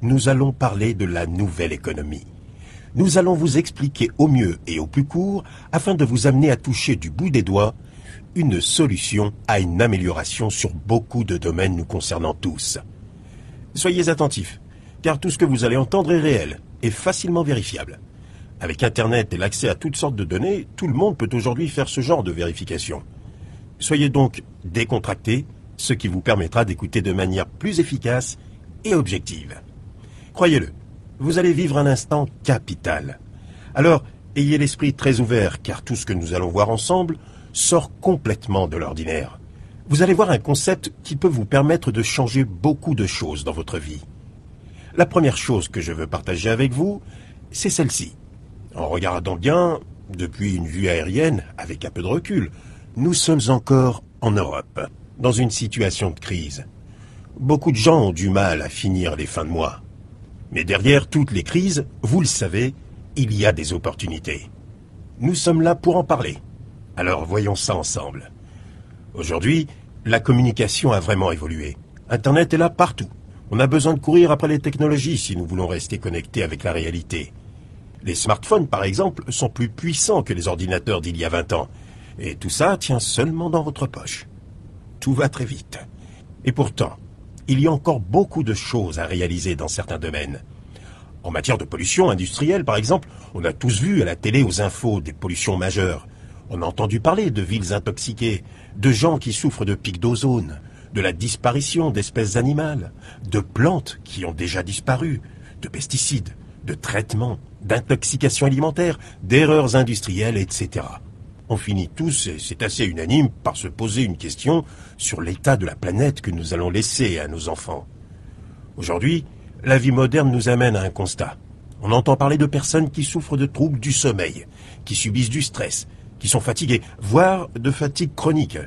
nous allons parler de la nouvelle économie. Nous allons vous expliquer au mieux et au plus court, afin de vous amener à toucher du bout des doigts une solution à une amélioration sur beaucoup de domaines nous concernant tous. Soyez attentifs, car tout ce que vous allez entendre est réel et facilement vérifiable. Avec Internet et l'accès à toutes sortes de données, tout le monde peut aujourd'hui faire ce genre de vérification. Soyez donc décontractés, ce qui vous permettra d'écouter de manière plus efficace et objective. Croyez-le, vous allez vivre un instant capital. Alors, ayez l'esprit très ouvert, car tout ce que nous allons voir ensemble sort complètement de l'ordinaire. Vous allez voir un concept qui peut vous permettre de changer beaucoup de choses dans votre vie. La première chose que je veux partager avec vous, c'est celle-ci. En regardant bien, depuis une vue aérienne, avec un peu de recul, nous sommes encore en Europe, dans une situation de crise. Beaucoup de gens ont du mal à finir les fins de mois. Mais derrière toutes les crises, vous le savez, il y a des opportunités. Nous sommes là pour en parler. Alors voyons ça ensemble. Aujourd'hui, la communication a vraiment évolué. Internet est là partout. On a besoin de courir après les technologies si nous voulons rester connectés avec la réalité. Les smartphones, par exemple, sont plus puissants que les ordinateurs d'il y a 20 ans. Et tout ça tient seulement dans votre poche. Tout va très vite. Et pourtant, il y a encore beaucoup de choses à réaliser dans certains domaines. En matière de pollution industrielle, par exemple, on a tous vu à la télé aux infos des pollutions majeures. On a entendu parler de villes intoxiquées, de gens qui souffrent de pics d'ozone, de la disparition d'espèces animales, de plantes qui ont déjà disparu, de pesticides, de traitements, d'intoxication alimentaire, d'erreurs industrielles, etc. On finit tous, et c'est assez unanime, par se poser une question sur l'état de la planète que nous allons laisser à nos enfants. Aujourd'hui, la vie moderne nous amène à un constat. On entend parler de personnes qui souffrent de troubles du sommeil, qui subissent du stress, qui sont fatigués, voire de fatigue chronique,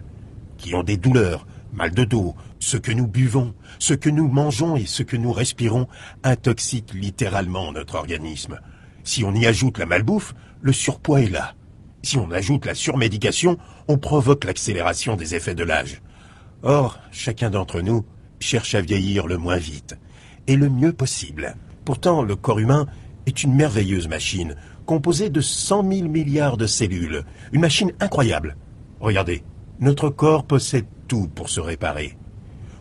qui ont des douleurs, mal de dos. Ce que nous buvons, ce que nous mangeons et ce que nous respirons intoxique littéralement notre organisme. Si on y ajoute la malbouffe, le surpoids est là. Si on ajoute la surmédication, on provoque l'accélération des effets de l'âge. Or, chacun d'entre nous cherche à vieillir le moins vite et le mieux possible. Pourtant, le corps humain est une merveilleuse machine, composée de 100 000 milliards de cellules. Une machine incroyable. Regardez, notre corps possède tout pour se réparer.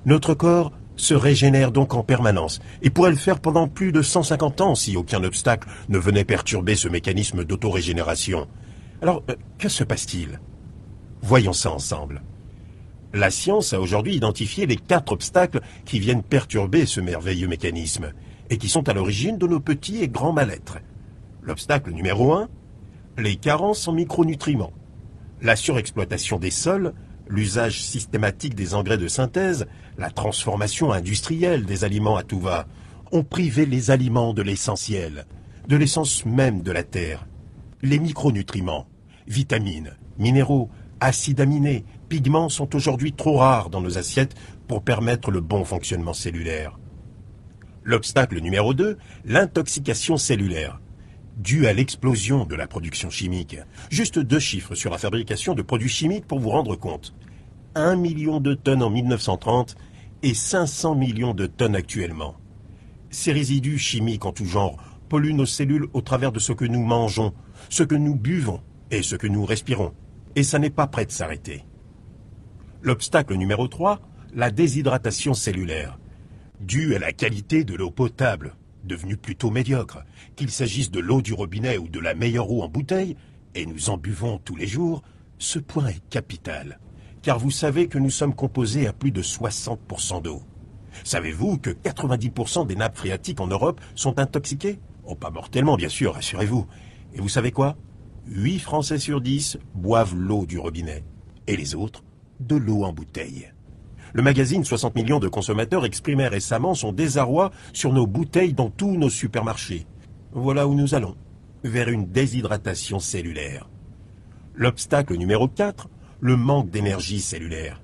Notre corps se régénère donc en permanence et pourrait le faire pendant plus de 150 ans si aucun obstacle ne venait perturber ce mécanisme d'autorégénération. Alors, que se passe-t-il? Voyons ça ensemble. La science a aujourd'hui identifié les 4 obstacles qui viennent perturber ce merveilleux mécanisme et qui sont à l'origine de nos petits et grands mal-être. L'obstacle numéro 1, les carences en micronutriments. La surexploitation des sols, l'usage systématique des engrais de synthèse, la transformation industrielle des aliments à tout va, ont privé les aliments de l'essentiel, de l'essence même de la terre. Les micronutriments, vitamines, minéraux, acides aminés, pigments sont aujourd'hui trop rares dans nos assiettes pour permettre le bon fonctionnement cellulaire. L'obstacle numéro 2, l'intoxication cellulaire, due à l'explosion de la production chimique. Juste 2 chiffres sur la fabrication de produits chimiques pour vous rendre compte. 1 million de tonnes en 1930 et 500 millions de tonnes actuellement. Ces résidus chimiques en tout genre polluent nos cellules au travers de ce que nous mangeons, ce que nous buvons et ce que nous respirons. Et ça n'est pas prêt de s'arrêter. L'obstacle numéro 3, la déshydratation cellulaire, due à la qualité de l'eau potable, devenue plutôt médiocre, qu'il s'agisse de l'eau du robinet ou de la meilleure eau en bouteille, et nous en buvons tous les jours, ce point est capital. Car vous savez que nous sommes composés à plus de 60% d'eau. Savez-vous que 90% des nappes phréatiques en Europe sont intoxiquées? Oh, pas mortellement, bien sûr, rassurez-vous. Et vous savez quoi? 8 Français sur 10 boivent l'eau du robinet. Et les autres, de l'eau en bouteille. Le magazine 60 millions de consommateurs exprimait récemment son désarroi sur nos bouteilles dans tous nos supermarchés. Voilà où nous allons, vers une déshydratation cellulaire. L'obstacle numéro 4, le manque d'énergie cellulaire.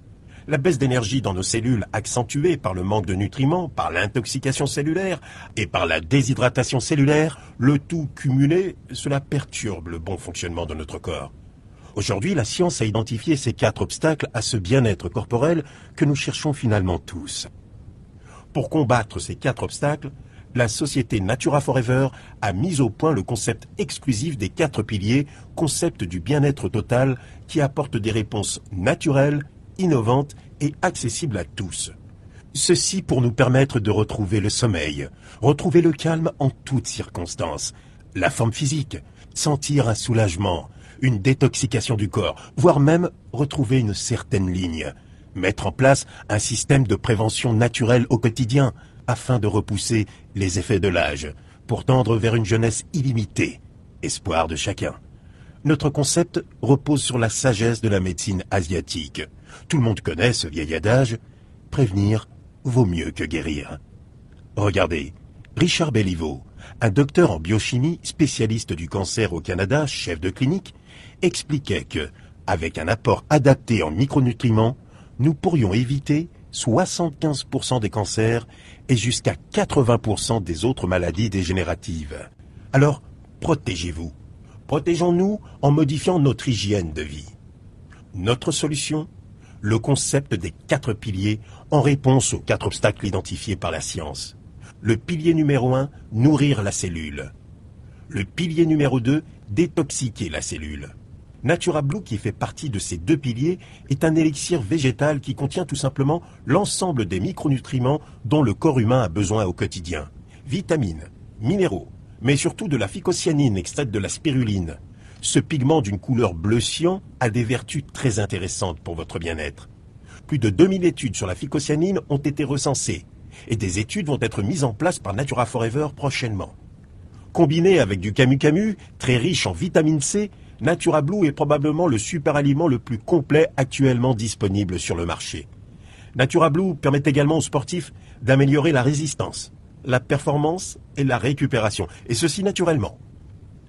La baisse d'énergie dans nos cellules accentuée par le manque de nutriments, par l'intoxication cellulaire et par la déshydratation cellulaire, le tout cumulé, cela perturbe le bon fonctionnement de notre corps. Aujourd'hui, la science a identifié ces 4 obstacles à ce bien-être corporel que nous cherchons finalement tous. Pour combattre ces 4 obstacles, la société Natura Forever a mis au point le concept exclusif des 4 piliers, concept du bien-être total qui apporte des réponses naturelles, innovantes et accessibles à tous. Ceci pour nous permettre de retrouver le sommeil, retrouver le calme en toutes circonstances, la forme physique, sentir un soulagement, une détoxication du corps, voire même retrouver une certaine ligne, mettre en place un système de prévention naturelle au quotidien afin de repousser les effets de l'âge, pour tendre vers une jeunesse illimitée, espoir de chacun. Notre concept repose sur la sagesse de la médecine asiatique. Tout le monde connaît ce vieil adage, prévenir vaut mieux que guérir. Regardez, Richard Béliveau, un docteur en biochimie, spécialiste du cancer au Canada, chef de clinique, expliquait que, avec un apport adapté en micronutriments, nous pourrions éviter 75% des cancers et jusqu'à 80% des autres maladies dégénératives. Alors, protégez-vous. Protégeons-nous en modifiant notre hygiène de vie. Notre solution ? Le concept des 4 piliers en réponse aux 4 obstacles identifiés par la science. Le pilier numéro 1, nourrir la cellule. Le pilier numéro 2, détoxiquer la cellule. Natura Blue, qui fait partie de ces 2 piliers, est un élixir végétal qui contient tout simplement l'ensemble des micronutriments dont le corps humain a besoin au quotidien. Vitamines, minéraux, mais surtout de la phycocyanine extraite de la spiruline. Ce pigment d'une couleur bleu cyan a des vertus très intéressantes pour votre bien-être. Plus de 2000 études sur la phycocyanine ont été recensées et des études vont être mises en place par Natura Forever prochainement. Combiné avec du camu-camu, très riche en vitamine C, Natura Blue est probablement le super-aliment le plus complet actuellement disponible sur le marché. Natura Blue permet également aux sportifs d'améliorer la résistance, la performance et la récupération, et ceci naturellement.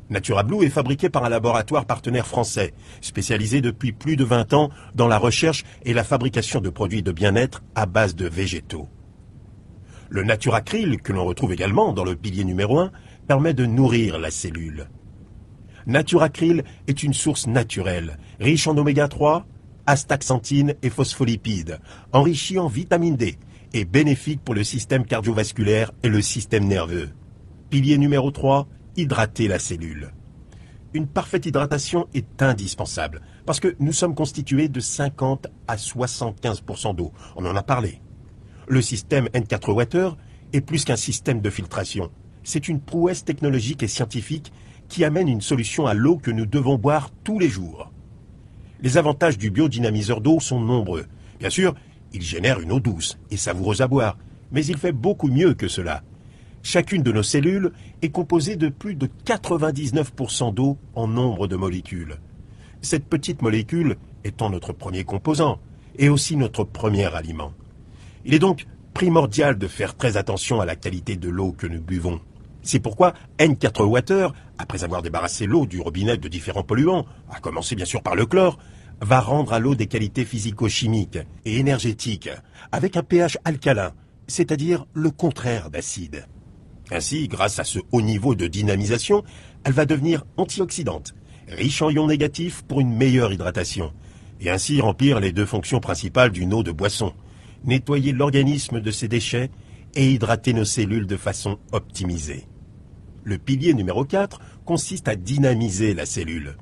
Natura Blue est fabriqué par un laboratoire partenaire français, spécialisé depuis plus de 20 ans dans la recherche et la fabrication de produits de bien-être à base de végétaux. Le Naturacryl, que l'on retrouve également dans le pilier numéro 1, permet de nourrir la cellule. Naturacryl est une source naturelle, riche en oméga 3, astaxanthine et phospholipides, enrichie en vitamine D et bénéfique pour le système cardiovasculaire et le système nerveux. Pilier numéro 3, hydrater la cellule. Une parfaite hydratation est indispensable parce que nous sommes constitués de 50 à 75% d'eau. On en a parlé. Le système N4 Water est plus qu'un système de filtration. C'est une prouesse technologique et scientifique qui amène une solution à l'eau que nous devons boire tous les jours. Les avantages du biodynamiseur d'eau sont nombreux. Bien sûr, il génère une eau douce et savoureuse à boire, mais il fait beaucoup mieux que cela. Chacune de nos cellules est composée de plus de 99% d'eau en nombre de molécules. Cette petite molécule étant notre premier composant et aussi notre premier aliment. Il est donc primordial de faire très attention à la qualité de l'eau que nous buvons. C'est pourquoi N4 Water, après avoir débarrassé l'eau du robinet de différents polluants, à commencer bien sûr par le chlore, va rendre à l'eau des qualités physico-chimiques et énergétiques, avec un pH alcalin, c'est-à-dire le contraire d'acide. Ainsi, grâce à ce haut niveau de dynamisation, elle va devenir antioxydante, riche en ions négatifs pour une meilleure hydratation, et ainsi remplir les 2 fonctions principales d'une eau de boisson, nettoyer l'organisme de ses déchets et hydrater nos cellules de façon optimisée. Le pilier numéro 4 consiste à dynamiser la cellule,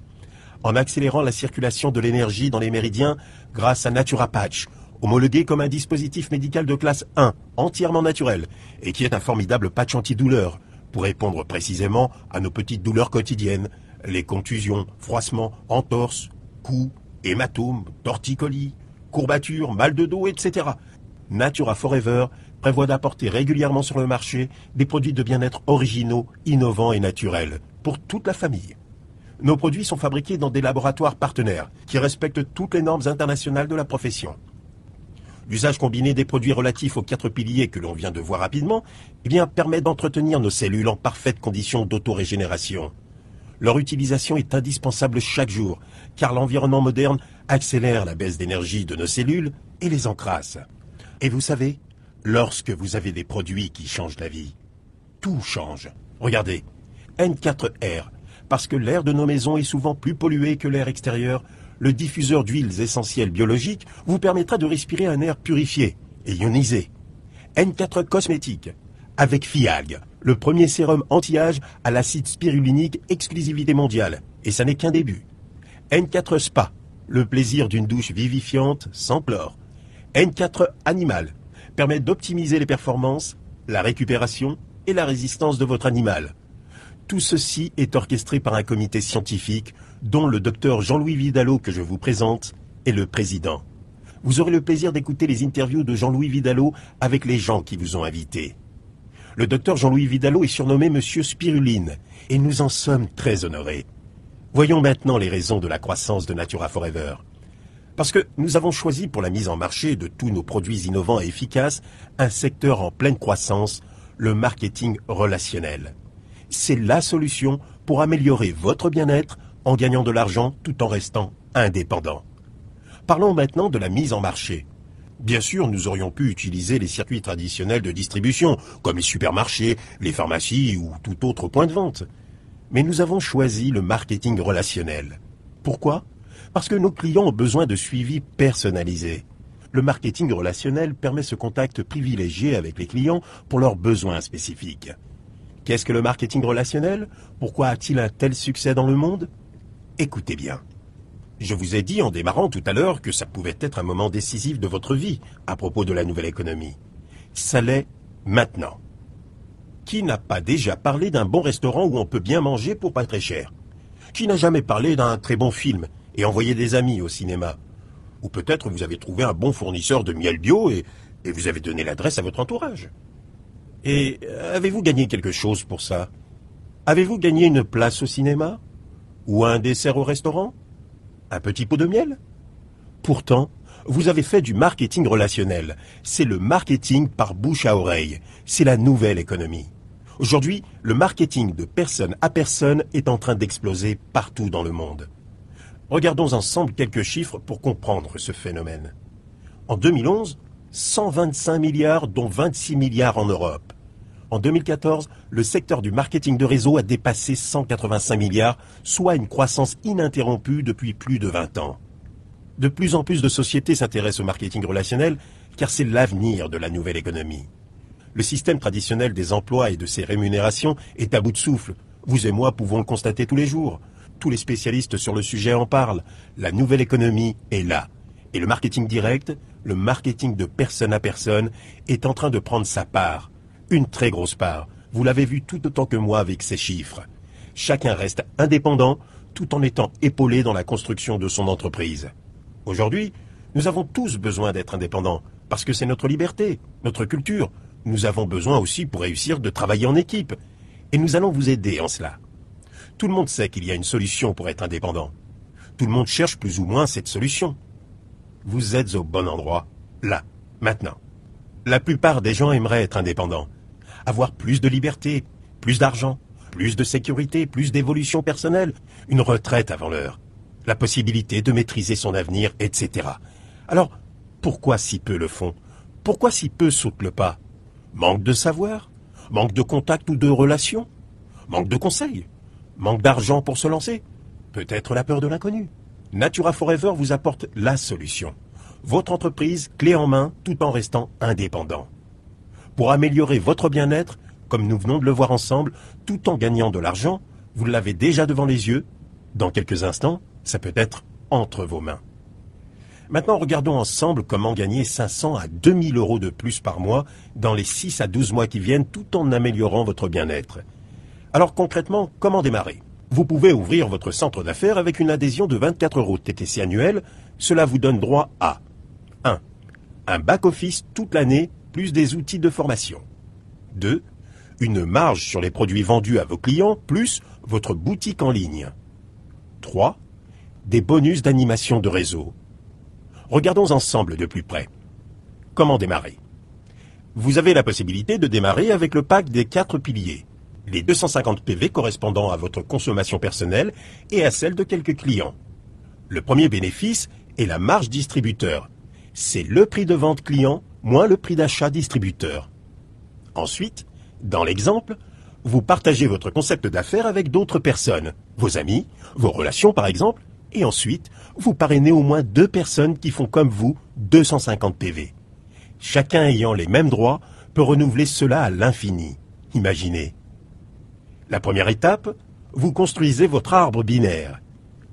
en accélérant la circulation de l'énergie dans les méridiens grâce à Natura Patch, homologué comme un dispositif médical de classe 1, entièrement naturel, et qui est un formidable patch antidouleur, pour répondre précisément à nos petites douleurs quotidiennes, les contusions, froissements, entorses, coups, hématomes, torticolis, courbatures, mal de dos, etc. Natura Forever prévoit d'apporter régulièrement sur le marché des produits de bien-être originaux, innovants et naturels, pour toute la famille. Nos produits sont fabriqués dans des laboratoires partenaires, qui respectent toutes les normes internationales de la profession. L'usage combiné des produits relatifs aux 4 piliers que l'on vient de voir rapidement, permet d'entretenir nos cellules en parfaite condition d'autorégénération. Leur utilisation est indispensable chaque jour, car l'environnement moderne accélère la baisse d'énergie de nos cellules et les encrasse. Et vous savez, lorsque vous avez des produits qui changent la vie, tout change. Regardez, N4R, parce que l'air de nos maisons est souvent plus pollué que l'air extérieur, le diffuseur d'huiles essentielles biologiques vous permettra de respirer un air purifié et ionisé. N4 Cosmétiques, avec FIALG, Le premier sérum anti-âge à l'acide spirulinique exclusivité mondiale. Et ça n'est qu'un début. N4 Spa, le plaisir d'une douche vivifiante sans chlore. N4 Animal permet d'optimiser les performances, la récupération et la résistance de votre animal. Tout ceci est orchestré par un comité scientifique dont le docteur Jean-Louis Vidalot, que je vous présente, est le président. Vous aurez le plaisir d'écouter les interviews de Jean-Louis Vidalot avec les gens qui vous ont invités. Le docteur Jean-Louis Vidalot est surnommé Monsieur Spiruline et nous en sommes très honorés. Voyons maintenant les raisons de la croissance de Natura Forever. Parce que nous avons choisi pour la mise en marché de tous nos produits innovants et efficaces un secteur en pleine croissance, le marketing relationnel. C'est la solution pour améliorer votre bien-être en gagnant de l'argent tout en restant indépendant. Parlons maintenant de la mise en marché. Bien sûr, nous aurions pu utiliser les circuits traditionnels de distribution, comme les supermarchés, les pharmacies ou tout autre point de vente. Mais nous avons choisi le marketing relationnel. Pourquoi ? Parce que nos clients ont besoin de suivi personnalisé. Le marketing relationnel permet ce contact privilégié avec les clients pour leurs besoins spécifiques. Qu'est-ce que le marketing relationnel ? Pourquoi a-t-il un tel succès dans le monde ? Écoutez bien. Je vous ai dit en démarrant tout à l'heure que ça pouvait être un moment décisif de votre vie à propos de la nouvelle économie. Ça l'est maintenant. Qui n'a pas déjà parlé d'un bon restaurant où on peut bien manger pour pas très cher ? Qui n'a jamais parlé d'un très bon film et envoyé des amis au cinéma ? Ou peut-être vous avez trouvé un bon fournisseur de miel bio et vous avez donné l'adresse à votre entourage. Et avez-vous gagné quelque chose pour ça ? Avez-vous gagné une place au cinéma ? Ou un dessert au restaurant ? Un petit pot de miel ? Pourtant, vous avez fait du marketing relationnel. C'est le marketing par bouche à oreille. C'est la nouvelle économie. Aujourd'hui, le marketing de personne à personne est en train d'exploser partout dans le monde. Regardons ensemble quelques chiffres pour comprendre ce phénomène. En 2011, 125 milliards, dont 26 milliards en Europe. En 2014, le secteur du marketing de réseau a dépassé 185 milliards, soit une croissance ininterrompue depuis plus de 20 ans. De plus en plus de sociétés s'intéressent au marketing relationnel, car c'est l'avenir de la nouvelle économie. Le système traditionnel des emplois et de ses rémunérations est à bout de souffle. Vous et moi pouvons le constater tous les jours. Tous les spécialistes sur le sujet en parlent. La nouvelle économie est là. Et le marketing direct, le marketing de personne à personne, est en train de prendre sa part. Une très grosse part. Vous l'avez vu tout autant que moi avec ces chiffres. Chacun reste indépendant tout en étant épaulé dans la construction de son entreprise. Aujourd'hui, nous avons tous besoin d'être indépendants parce que c'est notre liberté, notre culture. Nous avons besoin aussi pour réussir de travailler en équipe. Et nous allons vous aider en cela. Tout le monde sait qu'il y a une solution pour être indépendant. Tout le monde cherche plus ou moins cette solution. Vous êtes au bon endroit, là, maintenant. La plupart des gens aimeraient être indépendants. Avoir plus de liberté, plus d'argent, plus de sécurité, plus d'évolution personnelle, une retraite avant l'heure, la possibilité de maîtriser son avenir, etc. Alors, pourquoi si peu le font ? Pourquoi si peu sautent le pas ? Manque de savoir ? Manque de contact ou de relations ? Manque de conseils ? Manque d'argent pour se lancer ? Peut-être la peur de l'inconnu. Natura Forever vous apporte la solution. Votre entreprise clé en main tout en restant indépendant. Pour améliorer votre bien-être, comme nous venons de le voir ensemble, tout en gagnant de l'argent, vous l'avez déjà devant les yeux. Dans quelques instants, ça peut être entre vos mains. Maintenant, regardons ensemble comment gagner 500 à 2000 euros de plus par mois dans les 6 à 12 mois qui viennent tout en améliorant votre bien-être. Alors concrètement, comment démarrer ? Vous pouvez ouvrir votre centre d'affaires avec une adhésion de 24 euros TTC annuel. Cela vous donne droit à 1. Un back-office toute l'année, plus des outils de formation. 2. Une marge sur les produits vendus à vos clients, plus votre boutique en ligne. 3. Des bonus d'animation de réseau. Regardons ensemble de plus près. Comment démarrer ? Vous avez la possibilité de démarrer avec le pack des 4 piliers. Les 250 PV correspondant à votre consommation personnelle et à celle de quelques clients. Le premier bénéfice est la marge distributeur. C'est le prix de vente client moins le prix d'achat distributeur. Ensuite, dans l'exemple, vous partagez votre concept d'affaires avec d'autres personnes, vos amis, vos relations par exemple, et ensuite, vous parrainez au moins 2 personnes qui font comme vous 250 PV. Chacun ayant les mêmes droits peut renouveler cela à l'infini. Imaginez. La première étape, vous construisez votre arbre binaire.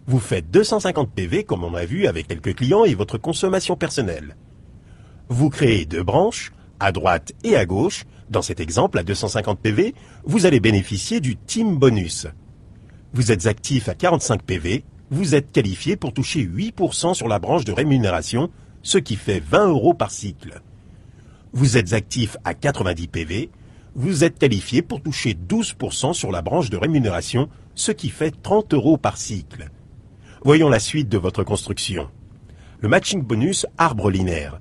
Vous faites 250 PV comme on a vu avec quelques clients et votre consommation personnelle. Vous créez 2 branches, à droite et à gauche. Dans cet exemple, à 250 PV, vous allez bénéficier du Team Bonus. Vous êtes actif à 45 PV, vous êtes qualifié pour toucher 8% sur la branche de rémunération, ce qui fait 20 € par cycle. Vous êtes actif à 90 PV, vous êtes qualifié pour toucher 12% sur la branche de rémunération, ce qui fait 30 € par cycle. Voyons la suite de votre construction. Le matching bonus arbre linéaire.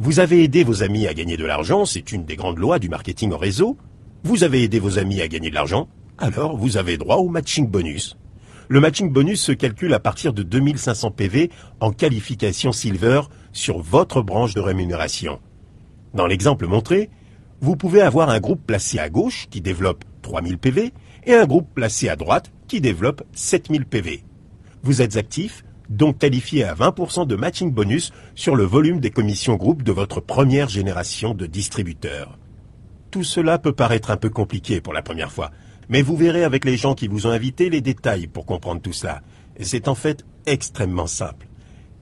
Vous avez aidé vos amis à gagner de l'argent, c'est une des grandes lois du marketing en réseau. Vous avez aidé vos amis à gagner de l'argent, alors vous avez droit au matching bonus. Le matching bonus se calcule à partir de 2500 PV en qualification Silver sur votre branche de rémunération. Dans l'exemple montré, vous pouvez avoir un groupe placé à gauche qui développe 3000 PV et un groupe placé à droite qui développe 7000 PV. Vous êtes actif, donc qualifié à 20% de matching bonus sur le volume des commissions groupes de votre première génération de distributeurs. Tout cela peut paraître un peu compliqué pour la première fois, mais vous verrez avec les gens qui vous ont invité les détails pour comprendre tout cela. C'est en fait extrêmement simple.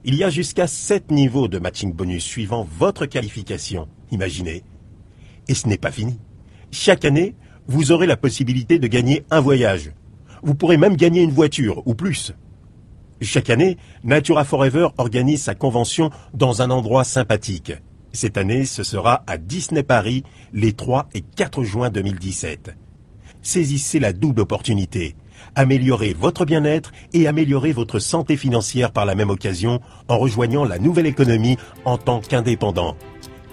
Il y a jusqu'à 7 niveaux de matching bonus suivant votre qualification, imaginez. Et ce n'est pas fini. Chaque année, vous aurez la possibilité de gagner un voyage. Vous pourrez même gagner une voiture ou plus. Chaque année, Natura Forever organise sa convention dans un endroit sympathique. Cette année, ce sera à Disney Paris les 3 et 4 juin 2017. Saisissez la double opportunité. Améliorez votre bien-être et améliorez votre santé financière par la même occasion en rejoignant la nouvelle économie en tant qu'indépendant.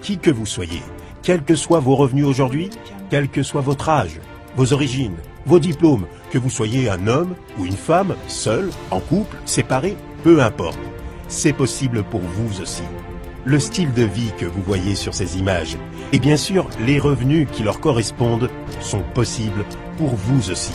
Qui que vous soyez, quels que soient vos revenus aujourd'hui, quel que soit votre âge, vos origines, vos diplômes, que vous soyez un homme ou une femme, seul, en couple, séparé, peu importe. C'est possible pour vous aussi. Le style de vie que vous voyez sur ces images et bien sûr les revenus qui leur correspondent sont possibles pour vous aussi.